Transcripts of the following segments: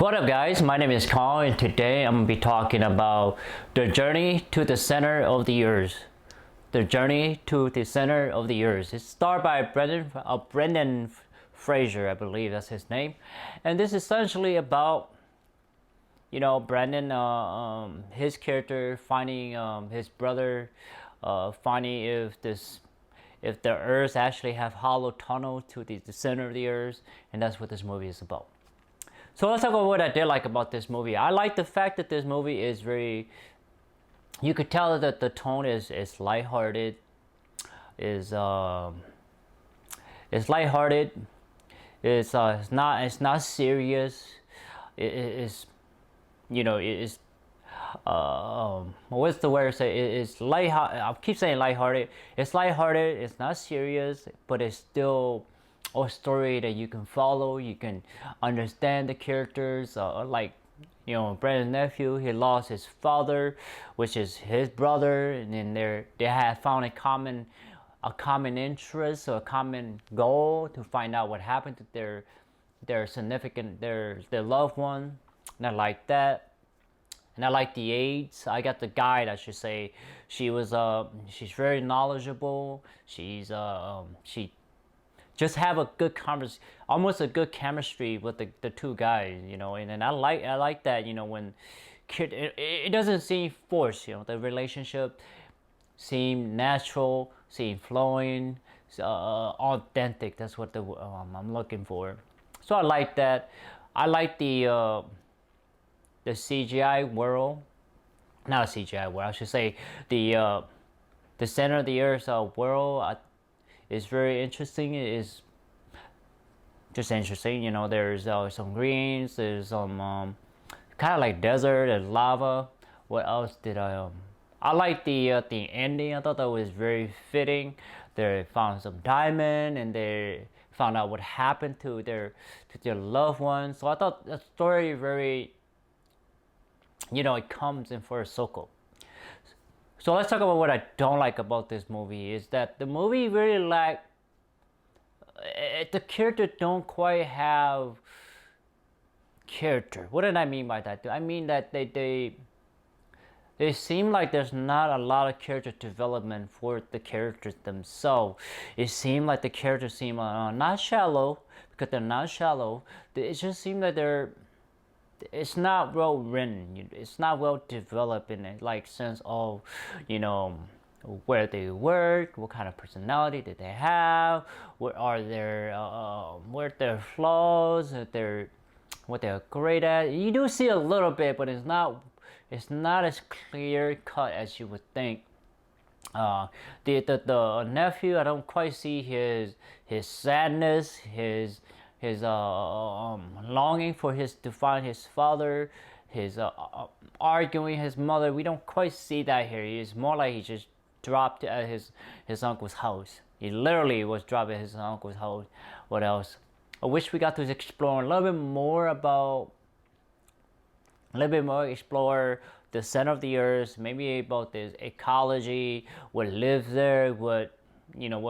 What up guys, my name is Kong and today I'm going to be talking about the journey to the center of the earth. The journey to the center of the earth. It's starred by Brendan Fraser, I believe that's his name. And this is essentially about, Brendan, his character finding his brother, finding if the earth actually have hollow tunnel to the center of the earth, and that's what this movie is about. So let's talk about what I did like about this movie. I like the fact that this movie is very, you could tell that the tone is lighthearted, is lighthearted. It's not serious. It's what's the word to say? It's light. I keep saying lighthearted. It's lighthearted. It's not serious, but it's still a story that you can follow. You can understand the characters. Brandon's nephew, he lost his father, which is his brother, and then they had found a common interest or a common goal to find out what happened to their significant their loved one. And I like that. And I like the aides. I got the guide, I should say. She's very knowledgeable. She just have a good almost a good chemistry with the two guys, and I like that, when it doesn't seem forced, the relationship seem natural, seem flowing, authentic. That's what I'm looking for. So I like that. I like the CGI world, not a CGI world, I should say the center of the earth world. It's very interesting. It is just interesting. There's some greens. There's some kind of like desert and lava. What else did I like the ending. I thought that was very fitting. They found some diamond and they found out what happened to their loved ones. So I thought the story very, it comes in for a circle. So let's talk about what I don't like about this movie. Is that the movie really the character don't quite have character. What did I mean by that? I mean that they seem like there's not a lot of character development for the characters themselves. It seemed like the characters seem not shallow, because they're not shallow. It just seems like it's not well written. It's not well developed in it, like sense of, where they work, what kind of personality did they have, what are their flaws, what they're great at. You do see a little bit, but it's not as clear cut as you would think. The nephew, I don't quite see his sadness, his longing to find his father, his arguing his mother. We don't quite see that here. It's more like he just dropped at his uncle's house. He literally was dropped at his uncle's house. What else? I wish we got to explore a little bit more explore the center of the earth, maybe about this ecology, what lives there, what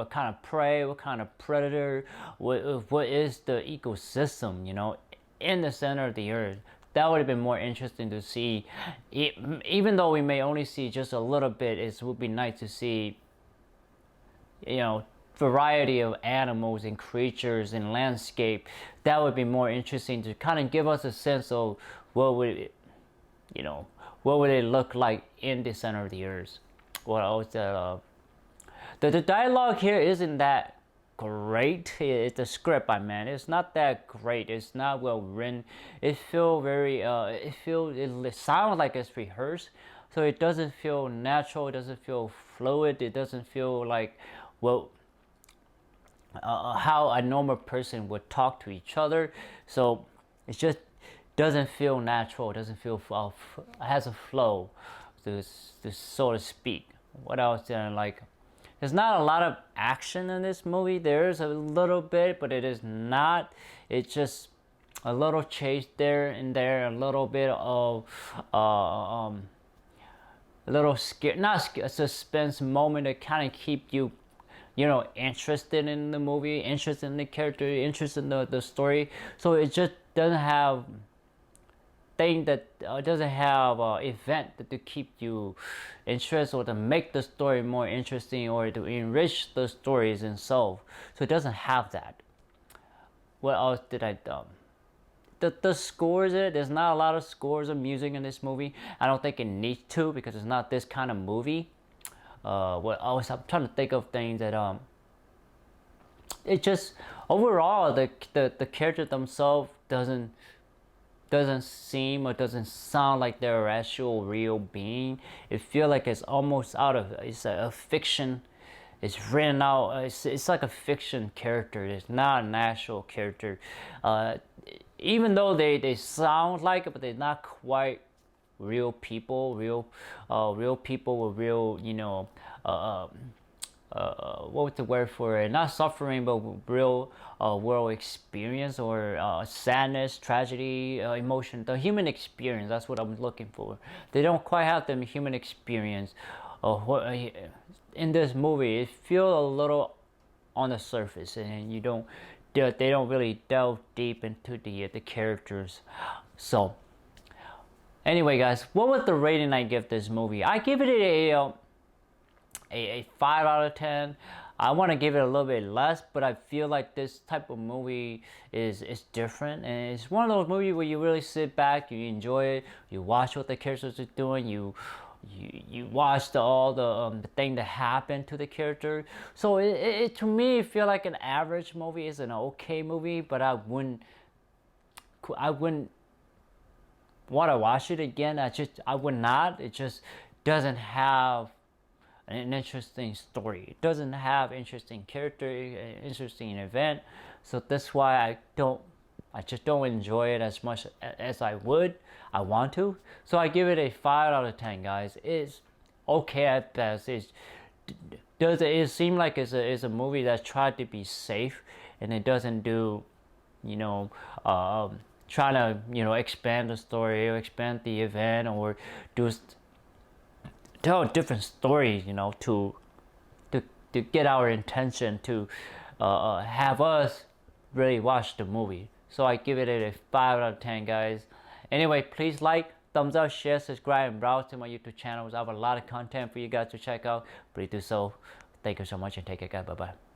kind of prey, what kind of predator, what is the ecosystem, in the center of the earth. That would have been more interesting to see. Even though we may only see just a little bit, it would be nice to see, variety of animals and creatures and landscape. That would be more interesting to kind of give us a sense of what would it look like in the center of the earth. What else? The dialogue here isn't that great. It's the script, it's not that great. It's not well written. It feels very it sounds like it's rehearsed, so it doesn't feel natural. It doesn't feel fluid. It doesn't feel like how a normal person would talk to each other. So it just doesn't feel natural. It doesn't feel has a flow, to so to speak. What else did I like? There's not a lot of action in this movie. There's a little bit, but it is not. It's just a little chase there and there, a little bit of a little a suspense moment to kind of keep you, interested in the movie, interested in the character, interested in the story. So it just doesn't have thing that doesn't have event to keep you interested or to make the story more interesting or to enrich the stories itself. So it doesn't have that. What else did I do? The scores, there's not a lot of scores of music in this movie. I don't think it needs to because it's not this kind of movie. What else? I'm trying to think of things that it just overall the characters themselves doesn't seem or doesn't sound like they're actual real being. It feels like it's almost out of it's a fiction. It's written out. It's like a fiction character. It's not an actual character. Even though they sound like it, but they're not quite real people. Real people with real, what was the word for it? Not suffering, but real world experience or sadness, tragedy, emotion. The human experience. That's what I'm looking for. They don't quite have the human experience. In this movie, it feels a little on the surface, and they don't really delve deep into the characters. So, anyway, guys, what was the rating I give this movie? I give it a 5 out of 10. I want to give it a little bit less, but I feel like this type of movie is different, and it's one of those movies where you really sit back, you enjoy it, you watch what the characters are doing, you watch all the thing that happened to the character. So it to me it feel like an average movie. It's an okay movie, but I wouldn't want to watch it again. I would not. It just doesn't have an interesting story. It doesn't have interesting character, interesting event. So that's why I just don't enjoy it as much as I want to. So I give it a 5 out of 10, guys. It's okay at best. Does it seem like it's a movie that tried to be safe, and it doesn't do, trying to, expand the story or expand the event or tell a different story, to get our attention, to have us really watch the movie. So I give it a 5 out of 10, guys. Anyway, please like, thumbs up, share, subscribe, and browse to my YouTube channels. I have a lot of content for you guys to check out. Please do so. Thank you so much and take care, guys. Bye-bye.